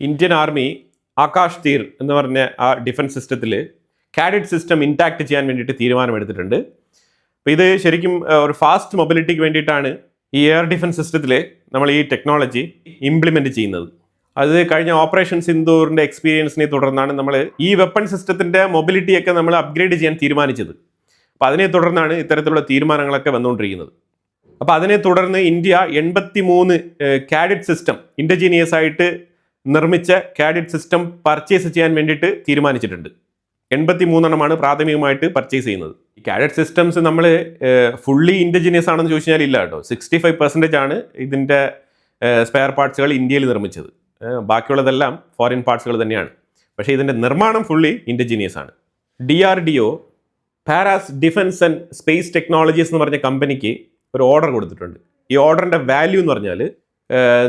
Indian army Akash തീർ എന്ന് പറഞ്ഞ ആ ഡിഫൻസ് സിസ്റ്റത്തിൽ കാഡറ്റ് സിസ്റ്റം ഇൻടാക്ട് ചെയ്യാൻ വേണ്ടിയിട്ട് തീരുമാനമെടുത്തിട്ടുണ്ട്. അപ്പോൾ ഇത് ശരിക്കും ഒരു ഫാസ്റ്റ് മൊബിലിറ്റിക്ക് വേണ്ടിയിട്ടാണ് ഈ എയർ ഡിഫൻസ് സിസ്റ്റത്തിൽ നമ്മൾ ഈ ടെക്നോളജി ഇംപ്ലിമെൻറ്റ് ചെയ്യുന്നത്. അത് കഴിഞ്ഞ ഓപ്പറേഷൻ സിന്ദൂറിൻ്റെ എക്സ്പീരിയൻസിനെ തുടർന്നാണ് നമ്മൾ ഈ വെപ്പൺ സിസ്റ്റത്തിൻ്റെ മൊബിലിറ്റിയൊക്കെ നമ്മൾ അപ്ഗ്രേഡ് ചെയ്യാൻ തീരുമാനിച്ചത്. അപ്പോൾ അതിനെ തുടർന്നാണ് ഇത്തരത്തിലുള്ള തീരുമാനങ്ങളൊക്കെ വന്നുകൊണ്ടിരിക്കുന്നത്. അപ്പോൾ അതിനെ തുടർന്ന് ഇന്ത്യ 83 കാഡറ്റ് സിസ്റ്റം ഇൻഡിജീനിയസ് ആയിട്ട് നിർമ്മിച്ച കാഡറ്റ് സിസ്റ്റം പർച്ചേസ് ചെയ്യാൻ വേണ്ടിയിട്ട് തീരുമാനിച്ചിട്ടുണ്ട്. 83 പ്രാഥമികമായിട്ട് പർച്ചേസ് ചെയ്യുന്നത്. ഈ കാഡറ്റ് സിസ്റ്റംസ് നമ്മൾ ഫുള്ളി ഇൻഡിജീനിയസ് ആണെന്ന് ചോദിച്ചാൽ ഇല്ല കേട്ടോ. 65% ആണ് ഇതിൻ്റെ സ്പെയർ പാർട്സുകൾ ഇന്ത്യയിൽ നിർമ്മിച്ചത്. ബാക്കിയുള്ളതെല്ലാം ഫോറിൻ പാർട്സുകൾ തന്നെയാണ്. പക്ഷേ ഇതിൻ്റെ നിർമ്മാണം ഫുള്ളി ഇൻഡിജീനിയസ് ആണ്. DRDO Paras defence and space technologies എന്ന് പറഞ്ഞ കമ്പനിക്ക് ഒരു ഓർഡർ കൊടുത്തിട്ടുണ്ട്. ഈ ഓർഡറിൻ്റെ വാല്യൂ എന്ന് പറഞ്ഞാൽ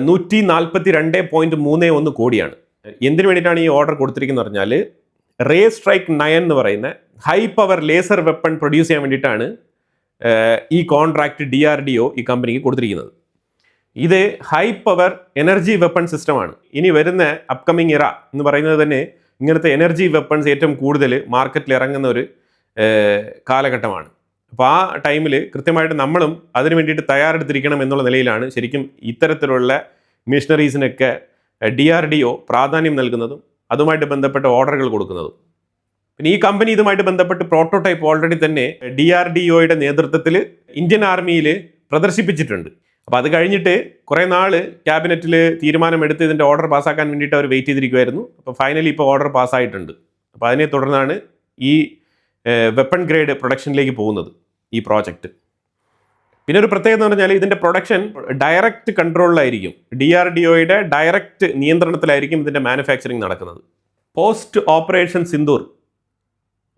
142.31 കോടിയാണ്. എന്തിനു വേണ്ടിയിട്ടാണ് ഈ ഓർഡർ കൊടുത്തിരിക്കുന്നത് പറഞ്ഞാൽ റേ സ്ട്രൈക്ക് 9 എന്ന് പറയുന്ന high power laser weapon produce ചെയ്യാൻ വേണ്ടിയിട്ടാണ് ഈ കോൺട്രാക്ട് DRDO ഈ കമ്പനിക്ക് കൊടുത്തിരിക്കുന്നത്. ഇത് ഹൈ പവർ എനർജി വെപ്പൺ സിസ്റ്റമാണ്. ഇനി വരുന്ന അപ്കമിങ് ഇറ എന്ന് പറയുന്നത് തന്നെ ഇങ്ങനത്തെ എനർജി വെപ്പൺസ് ഏറ്റവും കൂടുതൽ മാർക്കറ്റിൽ ഇറങ്ങുന്ന ഒരു കാലഘട്ടമാണ്. അപ്പോൾ ആ ടൈമിൽ കൃത്യമായിട്ട് നമ്മളും അതിന് വേണ്ടിയിട്ട് തയ്യാറെടുത്തിരിക്കണം എന്നുള്ള നിലയിലാണ് ശരിക്കും ഇത്തരത്തിലുള്ള മിഷനറീസിനൊക്കെ DRDO പ്രാധാന്യം നൽകുന്നതും അതുമായിട്ട് ബന്ധപ്പെട്ട ഓർഡറുകൾ കൊടുക്കുന്നതും. പിന്നെ ഈ കമ്പനി ഇതുമായിട്ട് ബന്ധപ്പെട്ട് പ്രോട്ടോടൈപ്പ് ഓൾറെഡി തന്നെ DRDOയുടെ നേതൃത്വത്തിൽ ഇന്ത്യൻ ആർമിയിൽ പ്രദർശിപ്പിച്ചിട്ടുണ്ട്. അപ്പോൾ അത് കഴിഞ്ഞിട്ട് കുറേ നാൾ ക്യാബിനറ്റിൽ തീരുമാനമെടുത്ത് ഇതിൻ്റെ ഓർഡർ പാസ്സാക്കാൻ വേണ്ടിയിട്ട് അവർ വെയിറ്റ് ചെയ്തിരിക്കുമായിരുന്നു. അപ്പോൾ ഫൈനലി ഇപ്പോൾ ഓർഡർ പാസ്സായിട്ടുണ്ട്. അപ്പോൾ അതിനെ തുടർന്നാണ് ഈ വെപ്പൺ ഗ്രേഡ് പ്രൊഡക്ഷനിലേക്ക് പോകുന്നത് ഈ പ്രോജക്റ്റ്. പിന്നെ ഒരു പ്രത്യേകത എന്ന് പറഞ്ഞാൽ ഇതിൻ്റെ പ്രൊഡക്ഷൻ ഡയറക്റ്റ് കൺട്രോളിലായിരിക്കും. DRDOയുടെ ഡയറക്റ്റ് നിയന്ത്രണത്തിലായിരിക്കും ഇതിൻ്റെ മാനുഫാക്ചറിങ് നടക്കുന്നത്. പോസ്റ്റ് ഓപ്പറേഷൻ സിന്ദൂർ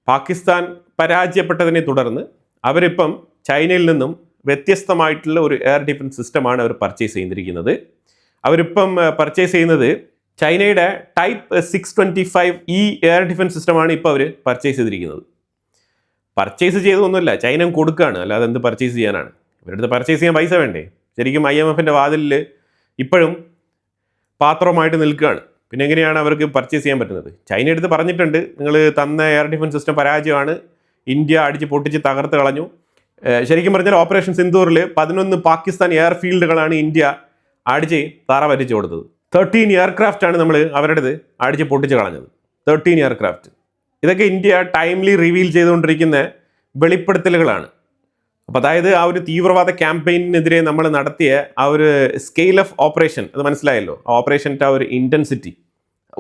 പാകിസ്ഥാൻ പരാജയപ്പെട്ടതിനെ തുടർന്ന് അവരിപ്പം ചൈനയിൽ നിന്നും വ്യത്യസ്തമായിട്ടുള്ള ഒരു എയർ ഡിഫൻസ് സിസ്റ്റമാണ് അവർ പർച്ചേസ് ചെയ്തിരിക്കുന്നത്. അവരിപ്പം പർച്ചേസ് ചെയ്യുന്നത് ചൈനയുടെ ടൈപ്പ് 625 എയർ ഡിഫൻസ് സിസ്റ്റമാണ് ഇപ്പോൾ അവർ പർച്ചേസ് ചെയ്തിരിക്കുന്നത്. പർച്ചേസ് ചെയ്തൊന്നുമില്ല, ചൈന കൊടുക്കുകയാണ്, അല്ലാതെ എന്ത് പർച്ചേസ് ചെയ്യാനാണ്. ഇവരുടെ പർച്ചേസ് ചെയ്യാൻ പൈസ വേണ്ടേ? ശരിക്കും IMFൻ്റെ വാതിലിൽ ഇപ്പോഴും പാത്രവുമായിട്ട് നിൽക്കുകയാണ്. പിന്നെ എങ്ങനെയാണ് അവർക്ക് പർച്ചേസ് ചെയ്യാൻ പറ്റുന്നത്? ചൈന എടുത്ത് പറഞ്ഞിട്ടുണ്ട്, നിങ്ങൾ തന്ന എയർ ഡിഫൻസ് സിസ്റ്റം പരാജയമാണ്, ഇന്ത്യ അടിച്ച് പൊട്ടിച്ച് തകർത്ത് കളഞ്ഞു. ശരിക്കും പറഞ്ഞാൽ ഓപ്പറേഷൻ സിന്ദൂറിൽ 11 പാകിസ്ഥാൻ എയർഫീൽഡുകളാണ് ഇന്ത്യ അടിച്ച് തറ വരിച്ചു കൊടുത്തത്. 13 എയർക്രാഫ്റ്റാണ് നമ്മൾ അവരുടേത് അടിച്ച് പൊട്ടിച്ച് കളഞ്ഞത്. 13 എയർക്രാഫ്റ്റ്. ഇതൊക്കെ ഇന്ത്യ ടൈംലി റിവീൽ ചെയ്തുകൊണ്ടിരിക്കുന്ന വെളിപ്പെടുത്തലുകളാണ്. അപ്പോൾ അതായത് ആ ഒരു തീവ്രവാദ ക്യാമ്പയിനെതിരെ നമ്മൾ നടത്തിയ ആ ഒരു സ്കെയിൽ ഓഫ് ഓപ്പറേഷൻ അത് മനസ്സിലായല്ലോ. ആ ഓപ്പറേഷൻ്റെ ആ ഒരു ഇൻറ്റൻസിറ്റി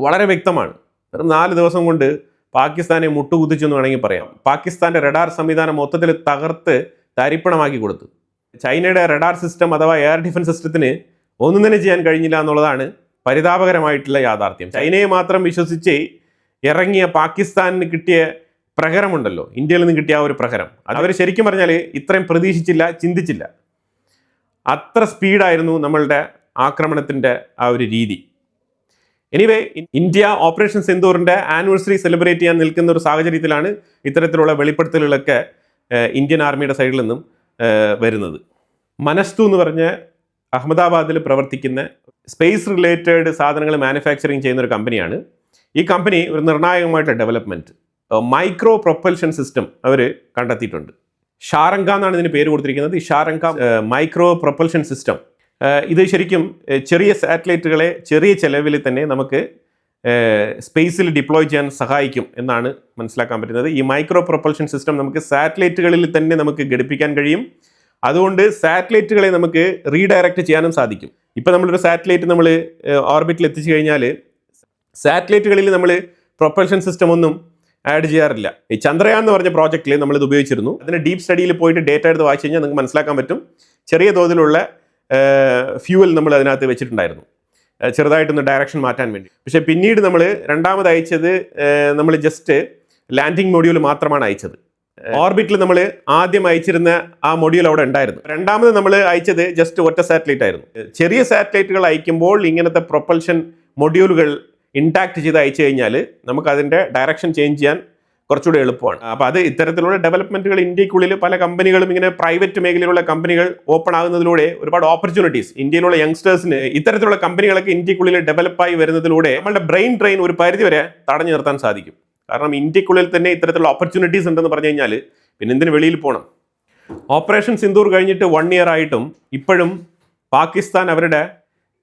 വളരെ വ്യക്തമാണ്. വെറും 4 ദിവസം കൊണ്ട് പാകിസ്ഥാനെ മുട്ടുകുത്തിച്ചു എന്ന് വേണമെങ്കിൽ പറയാം. പാകിസ്ഥാൻ്റെ റഡാർ സംവിധാനം മൊത്തത്തിൽ തകർത്ത് തരിപ്പണമാക്കി കൊടുത്തു. ചൈനയുടെ റഡാർ സിസ്റ്റം അഥവാ എയർ ഡിഫൻസ് സിസ്റ്റത്തിന് ഒന്നും തന്നെ ചെയ്യാൻ കഴിഞ്ഞില്ല എന്നുള്ളതാണ് പരിതാപകരമായിട്ടുള്ള യാഥാർത്ഥ്യം. ചൈനയെ മാത്രം വിശ്വസിച്ച് ഇറങ്ങിയ പാകിസ്ഥാനിന് കിട്ടിയ പ്രഹരമുണ്ടല്ലോ, ഇന്ത്യയിൽ നിന്ന് കിട്ടിയ ആ ഒരു പ്രഹരം, അത് അവർ ശരിക്കും പറഞ്ഞാൽ ഇത്രയും പ്രതീക്ഷിച്ചില്ല, ചിന്തിച്ചില്ല. അത്ര സ്പീഡായിരുന്നു നമ്മളുടെ ആക്രമണത്തിൻ്റെ ആ ഒരു രീതി. എനിവേ, ഇന്ത്യ ഓപ്പറേഷൻ സിന്ദൂറിൻ്റെ ആനിവേഴ്സറി സെലിബ്രേറ്റ് ചെയ്യാൻ നിൽക്കുന്ന ഒരു സാഹചര്യത്തിലാണ് ഇത്തരത്തിലുള്ള വെളിപ്പെടുത്തലുകളൊക്കെ ഇന്ത്യൻ ആർമിയുടെ സൈഡിൽ നിന്നും വരുന്നത്. മനസ്തു എന്ന് പറഞ്ഞ അഹമ്മദാബാദിൽ പ്രവർത്തിക്കുന്ന സ്പേസ് റിലേറ്റഡ് സാധനങ്ങൾ മാനുഫാക്ചറിങ് ചെയ്യുന്ന ഒരു കമ്പനിയാണ്. ഈ കമ്പനി ഒരു നിർണായകമായിട്ടുള്ള ഡെവലപ്മെൻറ്റ് മൈക്രോ പ്രൊപ്പൽഷൻ സിസ്റ്റം അവർ കണ്ടെത്തിയിട്ടുണ്ട്. ഷാരങ്ക എന്നാണ് ഇതിന് പേര് കൊടുത്തിരിക്കുന്നത്. ഈ ഷാരങ്ക മൈക്രോ പ്രൊപ്പൽഷൻ സിസ്റ്റം ഇത് ശരിക്കും ചെറിയ സാറ്റലൈറ്റുകളെ ചെറിയ ചെലവിൽ തന്നെ നമുക്ക് സ്പേസിൽ ഡിപ്ലോയ് ചെയ്യാൻ സഹായിക്കും എന്നാണ് മനസ്സിലാക്കാൻ പറ്റുന്നത്. ഈ മൈക്രോ പ്രൊപ്പൽഷൻ സിസ്റ്റം നമുക്ക് സാറ്റലൈറ്റുകളിൽ തന്നെ നമുക്ക് ഘടിപ്പിക്കാൻ കഴിയും. അതുകൊണ്ട് സാറ്റലൈറ്റുകളെ നമുക്ക് റീഡയറക്റ്റ് ചെയ്യാനും സാധിക്കും. ഇപ്പോൾ നമ്മളൊരു സാറ്റലൈറ്റ് നമ്മൾ ഓർബിറ്റിൽ എത്തിച്ചു കഴിഞ്ഞാൽ സാറ്റലൈറ്റുകളിൽ നമ്മൾ പ്രൊപ്പൽഷൻ സിസ്റ്റം ഒന്നും ആഡ് ചെയ്യാറില്ല. ഈ ചന്ദ്രയാൻ എന്ന് പറഞ്ഞ പ്രോജക്റ്റിൽ നമ്മളിത് ഉപയോഗിച്ചിരുന്നു. അതിന് ഡീപ്പ് സ്റ്റഡിയിൽ പോയിട്ട് ഡേറ്റ എടുത്ത് വായിച്ചു കഴിഞ്ഞാൽ നിങ്ങൾക്ക് മനസ്സിലാക്കാൻ പറ്റും. ചെറിയ തോതിലുള്ള ഫ്യൂവൽ നമ്മൾ അതിനകത്ത് വെച്ചിട്ടുണ്ടായിരുന്നു, ചെറുതായിട്ടൊന്ന് ഡയറക്ഷൻ മാറ്റാൻ വേണ്ടി. പക്ഷേ പിന്നീട് നമ്മൾ രണ്ടാമത് അയച്ചത് നമ്മൾ ജസ്റ്റ് ലാൻഡിംഗ് മൊഡ്യൂൾ മാത്രമാണ് അയച്ചത്. ഓർബിറ്റിൽ നമ്മൾ ആദ്യം അയച്ചിരുന്ന ആ മൊഡ്യൂൾ അവിടെ ഉണ്ടായിരുന്നു. രണ്ടാമത് നമ്മൾ അയച്ചത് ജസ്റ്റ് ഒറ്റ സാറ്റലൈറ്റ് ആയിരുന്നു. ചെറിയ സാറ്റലൈറ്റുകൾ അയക്കുമ്പോൾ ഇങ്ങനത്തെ പ്രൊപ്പൽഷൻ മൊഡ്യൂളുകൾ ഇൻടാക്ട് ചെയ്ത് അയച്ചു കഴിഞ്ഞാൽ നമുക്ക് അതിൻ്റെ ഡയറക്ഷൻ ചേഞ്ച് ചെയ്യാൻ കുറച്ചുകൂടെ എളുപ്പമാണ്. അപ്പോൾ അത് ഇത്തരത്തിലുള്ള ഡെവലപ്മെന്റുകൾ ഇന്ത്യക്കുള്ളിൽ പല കമ്പനികളും ഇങ്ങനെ പ്രൈവറ്റ് മേഖലയിലുള്ള കമ്പനികൾ ഓപ്പൺ ആകുന്നതിലൂടെ ഒരുപാട് ഓപ്പർച്യൂണിറ്റീസ് ഇന്ത്യയിലുള്ള യങ്സ്റ്റേഴ്സിന് ഇത്തരത്തിലുള്ള കമ്പനികളൊക്കെ ഇന്ത്യക്കുള്ളിൽ ഡെവലപ്പായി വരുന്നതിലൂടെ നമ്മുടെ ബ്രെയിൻ ഡ്രെയിൻ ഒരു പരിധിവരെ തടഞ്ഞു നിർത്താൻ സാധിക്കും. കാരണം ഇന്ത്യക്കുള്ളിൽ തന്നെ ഇത്തരത്തിലുള്ള ഓപ്പർച്യൂണിറ്റീസ് ഉണ്ടെന്ന് പറഞ്ഞു കഴിഞ്ഞാൽ പിന്നെ എന്തിന് വെളിയിൽ പോകണം? ഓപ്പറേഷൻ സിന്ദൂർ കഴിഞ്ഞിട്ട് 1 ഇയർ ആയിട്ടും ഇപ്പോഴും പാകിസ്ഥാൻ അവരുടെ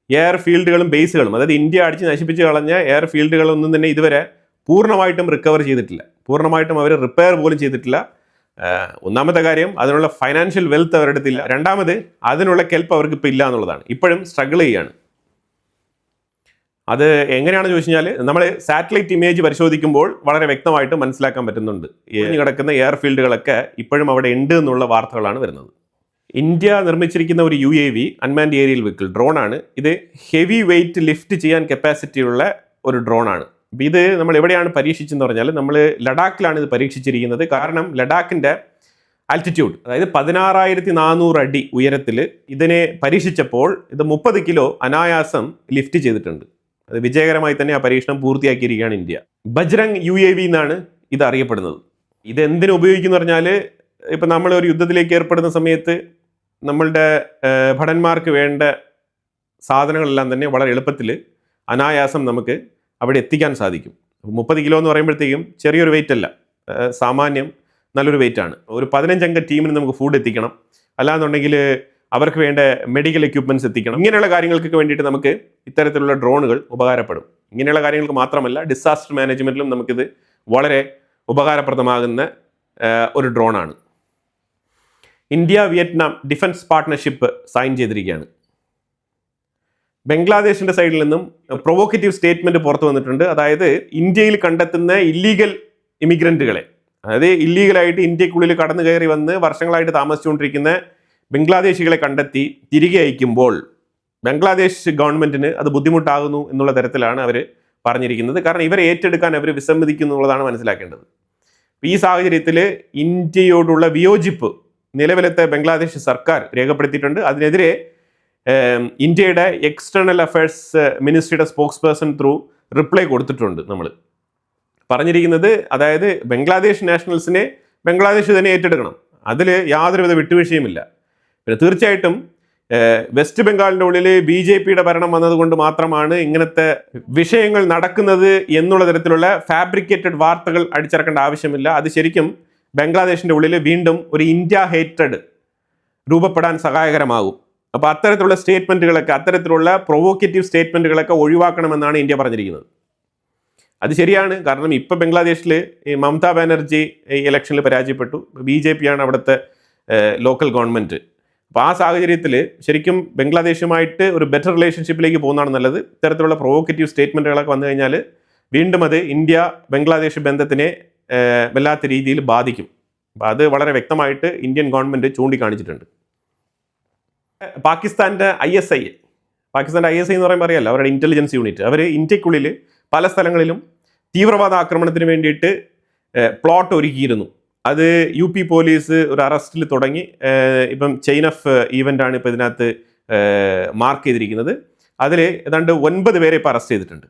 എയർ ഫീൽഡുകളും ബേസുകളും, അതായത് ഇന്ത്യ അടിച്ച് നശിപ്പിച്ച് കളഞ്ഞ എയർ ഫീൽഡുകളൊന്നും തന്നെ ഇതുവരെ പൂർണ്ണമായിട്ടും റിക്കവർ ചെയ്തിട്ടില്ല. പൂർണ്ണമായിട്ടും അവർ റിപ്പയർ പോലും ചെയ്തിട്ടില്ല. ഒന്നാമത്തെ കാര്യം, അതിനുള്ള ഫൈനാൻഷ്യൽ വെൽത്ത് അവരുടെ അടുത്തില്ല. രണ്ടാമത്, അതിനുള്ള കെൽപ്പ് അവർക്ക് ഇപ്പോൾ ഇല്ല എന്നുള്ളതാണ്. ഇപ്പോഴും സ്ട്രഗിൾ ചെയ്യാണ്. അത് എങ്ങനെയാണെന്ന് ചോദിച്ചു കഴിഞ്ഞാൽ നമ്മൾ സാറ്റലൈറ്റ് ഇമേജ് പരിശോധിക്കുമ്പോൾ വളരെ വ്യക്തമായിട്ട് മനസ്സിലാക്കാൻ പറ്റുന്നുണ്ട്. എറിഞ്ഞു കിടക്കുന്ന എയർ ഫീൽഡുകളൊക്കെ ഇപ്പോഴും അവിടെ ഉണ്ട് എന്നുള്ള വാർത്തകളാണ് വരുന്നത്. ഇന്ത്യ നിർമ്മിച്ചിരിക്കുന്ന ഒരു UAV അൺമാൻഡ് ഏരിയൽ വെഹിക്കിൾ ഡ്രോണാണ്. ഇത് ഹെവി വെയിറ്റ് ലിഫ്റ്റ് ചെയ്യാൻ കപ്പാസിറ്റിയുള്ള ഒരു ഡ്രോണാണ്. അപ്പോൾ ഇത് നമ്മൾ എവിടെയാണ് പരീക്ഷിച്ചെന്ന് പറഞ്ഞാൽ നമ്മൾ ലഡാക്കിലാണ് ഇത് പരീക്ഷിച്ചിരിക്കുന്നത്. കാരണം ലഡാക്കിൻ്റെ ആൾട്ടിറ്റ്യൂഡ്, അതായത് 16,400 അടി ഉയരത്തിൽ ഇതിനെ പരീക്ഷിച്ചപ്പോൾ ഇത് 30 കിലോ അനായാസം ലിഫ്റ്റ് ചെയ്തിട്ടുണ്ട്. അത് വിജയകരമായി തന്നെ ആ പരീക്ഷണം പൂർത്തിയാക്കിയിരിക്കുകയാണ് ഇന്ത്യ. ബജ്രംഗ് UAV എന്നാണ് ഇത് അറിയപ്പെടുന്നത്. ഇത് എന്തിനു ഉപയോഗിക്കുന്നു പറഞ്ഞാൽ, ഇപ്പം നമ്മൾ ഒരു യുദ്ധത്തിലേക്ക് ഏർപ്പെടുന്ന സമയത്ത് നമ്മളുടെ ഭടന്മാർക്ക് വേണ്ട സാധനങ്ങളെല്ലാം തന്നെ വളരെ എളുപ്പത്തിൽ അനായാസം നമുക്ക് അവിടെ എത്തിക്കാൻ സാധിക്കും. 30 കിലോ എന്ന് പറയുമ്പോഴത്തേക്കും ചെറിയൊരു വെയിറ്റ് അല്ല, സാമാന്യം നല്ലൊരു വെയിറ്റാണ്. ഒരു 15 അംഗ ടീമിന് നമുക്ക് ഫുഡ് എത്തിക്കണം, അല്ലാന്നുണ്ടെങ്കിൽ അവർക്ക് വേണ്ട മെഡിക്കൽ എക്യുപ്മെൻറ്റ്സ് എത്തിക്കണം. ഇങ്ങനെയുള്ള കാര്യങ്ങൾക്കൊക്കെ വേണ്ടിയിട്ട് നമുക്ക് ഇത്തരത്തിലുള്ള ഡ്രോണുകൾ ഉപകാരപ്പെടും. ഇങ്ങനെയുള്ള കാര്യങ്ങൾക്ക് മാത്രമല്ല, ഡിസാസ്റ്റർ മാനേജ്മെൻറ്റിലും നമുക്കിത് വളരെ ഉപകാരപ്രദമാകുന്ന ഒരു ഡ്രോണാണ്. India Vietnam defence partnership sign ചെയ്തിരിക്കുകയാണ്. ബംഗ്ലാദേശിൻ്റെ സൈഡിൽ നിന്നും പ്രൊവോക്കേറ്റീവ് സ്റ്റേറ്റ്മെൻറ്റ് പുറത്തു വന്നിട്ടുണ്ട്. അതായത് ഇന്ത്യയിൽ കണ്ടെത്തുന്ന ഇല്ലീഗൽ ഇമിഗ്രൻറ്റുകളെ, അതായത് ഇല്ലീഗലായിട്ട് ഇന്ത്യക്കുള്ളിൽ കടന്നു കയറി വന്ന് വർഷങ്ങളായിട്ട് താമസിച്ചുകൊണ്ടിരിക്കുന്ന ബംഗ്ലാദേശികളെ കണ്ടെത്തി തിരികെ അയക്കുമ്പോൾ ബംഗ്ലാദേശ് ഗവൺമെൻറ്റിന് അത് ബുദ്ധിമുട്ടാകുന്നു എന്നുള്ള തരത്തിലാണ് അവർ പറഞ്ഞിരിക്കുന്നത്. കാരണം ഇവരെ ഏറ്റെടുക്കാൻ അവർ വിസമ്മതിക്കുന്നു എന്നുള്ളതാണ് മനസ്സിലാക്കേണ്ടത്. ഈ സാഹചര്യത്തിൽ ഇന്ത്യയോടുള്ള വിയോജിപ്പ് നിലവിലത്തെ ബംഗ്ലാദേശ് സർക്കാർ രേഖപ്പെടുത്തിയിട്ടുണ്ട്. അതിനെതിരെ ഇന്ത്യയുടെ എക്സ്റ്റേണൽ അഫയേഴ്സ് മിനിസ്ട്രിയുടെ സ്പോക്സ് പേഴ്സൺ ത്രൂ റിപ്ലൈ കൊടുത്തിട്ടുണ്ട്. നമ്മൾ പറഞ്ഞിരിക്കുന്നത്, അതായത് ബംഗ്ലാദേശ് നാഷണൽസിനെ ബംഗ്ലാദേശ് തന്നെ ഏറ്റെടുക്കണം, അതിൽ യാതൊരുവിധ വിട്ടുവീഴ്ചയുമില്ല. പിന്നെ തീർച്ചയായിട്ടും വെസ്റ്റ് ബംഗാളിൻ്റെ ഉള്ളിൽ BJPയുടെ ഭരണം വന്നതുകൊണ്ട് മാത്രമാണ് ഇങ്ങനത്തെ വിഷയങ്ങൾ നടക്കുന്നത് എന്നുള്ള തരത്തിലുള്ള ഫാബ്രിക്കേറ്റഡ് വാർത്തകൾ അടിച്ചിറക്കേണ്ട ആവശ്യമില്ല. അത് ശരിക്കും ബംഗ്ലാദേശിൻ്റെ ഉള്ളിൽ വീണ്ടും ഒരു ഇന്ത്യ ഹേറ്റഡ് രൂപപ്പെടാൻ സഹായകരമാകും. അപ്പോൾ അത്തരത്തിലുള്ള സ്റ്റേറ്റ്മെൻറ്റുകളൊക്കെ, അത്തരത്തിലുള്ള പ്രൊവോക്കേറ്റീവ് സ്റ്റേറ്റ്മെൻറ്റുകളൊക്കെ ഒഴിവാക്കണമെന്നാണ് ഇന്ത്യ പറഞ്ഞിരിക്കുന്നത്. അത് ശരിയാണ്. കാരണം ഇപ്പോൾ ബംഗ്ലാദേശിൽ മമതാ ബാനർജി ഇലക്ഷനിൽ പരാജയപ്പെട്ടു. BJP ആണ് അവിടുത്തെ ലോക്കൽ ഗവൺമെൻറ്. അപ്പോൾ ആ സാഹചര്യത്തിൽ ശരിക്കും ബംഗ്ലാദേശുമായിട്ട് ഒരു ബെറ്റർ റിലേഷൻഷിപ്പിലേക്ക് പോകുന്നതാണ് നല്ലത്. ഇത്തരത്തിലുള്ള പ്രൊവോക്കേറ്റീവ് സ്റ്റേറ്റ്മെൻറ്റുകളൊക്കെ വന്നു കഴിഞ്ഞാൽ വീണ്ടും അത് ഇന്ത്യ ബംഗ്ലാദേശ് ബന്ധത്തിനെ വല്ലാത്ത രീതിയിൽ ബാധിക്കും. അപ്പോൾ അത് വളരെ വ്യക്തമായിട്ട് ഇന്ത്യൻ ഗവൺമെൻറ് ചൂണ്ടിക്കാണിച്ചിട്ടുണ്ട്. പാകിസ്ഥാൻ്റെ ISI എന്ന് പറയുമ്പോൾ അറിയാമല്ലോ, അവരുടെ ഇൻ്റലിജൻസ് യൂണിറ്റ്, അവർ ഇന്ത്യക്കുള്ളിൽ പല സ്ഥലങ്ങളിലും തീവ്രവാദ ആക്രമണത്തിന് വേണ്ടിയിട്ട് പ്ലോട്ട് ഒരുക്കിയിരുന്നു. അത് UP പോലീസ് ഒരു അറസ്റ്റിൽ തുടങ്ങി. ഇപ്പം ചെയിൻ ഓഫ് ഈവൻ്റാണ് ഇപ്പോൾ ഇതിനകത്ത് മാർക്ക് ചെയ്തിരിക്കുന്നത്. അതിൽ ഏതാണ്ട് 9 പേരെ ഇപ്പോൾ അറസ്റ്റ് ചെയ്തിട്ടുണ്ട്.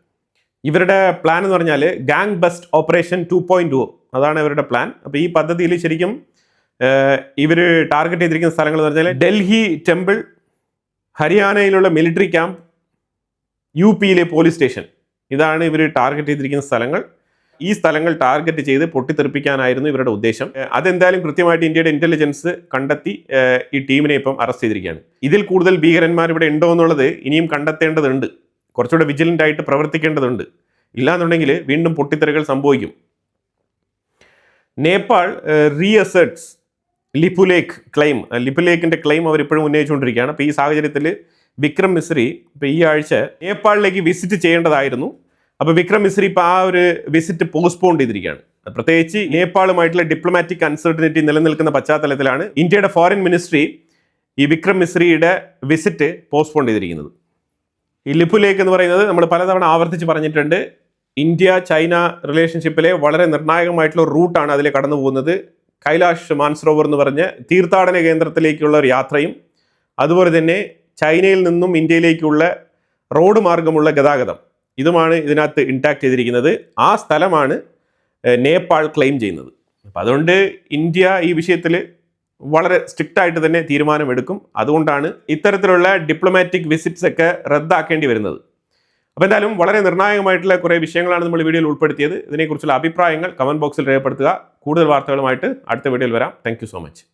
ഇവരുടെ പ്ലാൻ എന്ന് പറഞ്ഞാൽ ഗാങ് ബസ്റ്റ് ഓപ്പറേഷൻ 2.0, അതാണ് ഇവരുടെ പ്ലാൻ. അപ്പോൾ ഈ പദ്ധതിയിൽ ശരിക്കും ഇവർ ടാർഗറ്റ് ചെയ്തിരിക്കുന്ന സ്ഥലങ്ങൾ എന്ന് പറഞ്ഞാൽ ഡൽഹി ടെമ്പിൾ, ഹരിയാനയിലുള്ള മിലിറ്ററി ക്യാമ്പ്, UPയിലെ പോലീസ് സ്റ്റേഷൻ, ഇതാണ് ഇവർ ടാർഗറ്റ് ചെയ്തിരിക്കുന്ന സ്ഥലങ്ങൾ. ഈ സ്ഥലങ്ങൾ ടാർഗറ്റ് ചെയ്ത് പൊട്ടിത്തെറിപ്പിക്കാനായിരുന്നു ഇവരുടെ ഉദ്ദേശം. അതെന്തായാലും കൃത്യമായിട്ട് ഇന്ത്യയുടെ ഇൻ്റലിജൻസ് കണ്ടെത്തി ഈ ടീമിനെ ഇപ്പം അറസ്റ്റ് ചെയ്തിരിക്കുകയാണ്. ഇതിൽ കൂടുതൽ ഭീകരന്മാർ ഇവിടെ ഉണ്ടോ എന്നുള്ളത് ഇനിയും കണ്ടെത്തേണ്ടതുണ്ട്. കുറച്ചുകൂടെ വിജിലൻ്റ് ആയിട്ട് പ്രവർത്തിക്കേണ്ടതുണ്ട്. ഇല്ലാന്നുണ്ടെങ്കിൽ വീണ്ടും പൊട്ടിത്തെറികൾ സംഭവിക്കും. നേപ്പാൾ റീഅസേർട്സ് ലിപുലേക്ക് ക്ലെയിം, ലിപുലേക്കിൻ്റെ ക്ലെയിം അവർ ഇപ്പോഴും ഉന്നയിച്ചുകൊണ്ടിരിക്കുകയാണ്. അപ്പോൾ ഈ സാഹചര്യത്തിൽ വിക്രം മിശ്രി ഇപ്പോൾ ഈ ആഴ്ച നേപ്പാളിലേക്ക് വിസിറ്റ് ചെയ്യേണ്ടതായിരുന്നു. അപ്പോൾ വിക്രം മിശ്രി ഇപ്പോൾ ആ ഒരു വിസിറ്റ് പോസ്റ്റ്പോൺ ചെയ്തിരിക്കുകയാണ്. പ്രത്യേകിച്ച് നേപ്പാളുമായിട്ടുള്ള ഡിപ്ലോമാറ്റിക് അൺസർട്ടനിറ്റി നിലനിൽക്കുന്ന പശ്ചാത്തലത്തിലാണ് ഇന്ത്യയുടെ ഫോറിൻ മിനിസ്ട്രി ഈ വിക്രം മിശ്രിയുടെ വിസിറ്റ് പോസ്റ്റ്പോൺ ചെയ്തിരിക്കുന്നത്. ഈ ലിപുലേക്ക് എന്ന് പറയുന്നത് നമ്മൾ പലതവണ ആവർത്തിച്ച് പറഞ്ഞിട്ടുണ്ട്. ഇന്ത്യ ചൈന റിലേഷൻഷിപ്പിലെ വളരെ നിർണായകമായിട്ടുള്ള റൂട്ടാണ് അതിൽ കടന്നു പോകുന്നത്. കൈലാഷ് മാൻസരോവർ എന്ന് പറഞ്ഞ തീർത്ഥാടന കേന്ദ്രത്തിലേക്കുള്ള ഒരു യാത്രയും അതുപോലെ തന്നെ ചൈനയിൽ നിന്നും ഇന്ത്യയിലേക്കുള്ള റോഡ് മാർഗമുള്ള ഗതാഗതം, ഇതുമാണ് ഇതിനകത്ത് ഇൻടാക്ട് ചെയ്തിരിക്കുന്നത്. ആ സ്ഥലമാണ് നേപ്പാൾ ക്ലെയിം ചെയ്യുന്നത്. അപ്പം അതുകൊണ്ട് ഇന്ത്യ ഈ വിഷയത്തിൽ വളരെ സ്ട്രിക്റ്റ് ആയിട്ട് തന്നെ തീരുമാനമെടുക്കും. അതുകൊണ്ടാണ് ഇത്തരത്തിലുള്ള ഡിപ്ലോമാറ്റിക് വിസിറ്റ്സ് ഒക്കെ റദ്ദാക്കേണ്ടി വരുന്നത്. അപ്പോൾ എന്തായാലും വളരെ നിർണായകമായിട്ടുള്ള കുറേ വിഷയങ്ങളാണ് നമ്മൾ വീഡിയോയിൽ ഉൾപ്പെടുത്തിയത്. ഇതിനെക്കുറിച്ചുള്ള അഭിപ്രായങ്ങൾ കമന്റ് ബോക്സിൽ രേഖപ്പെടുത്തുക. കൂടുതൽ വാർത്തകളുമായിട്ട് അടുത്ത വീഡിയോയിൽ വരാം. Thank you so much.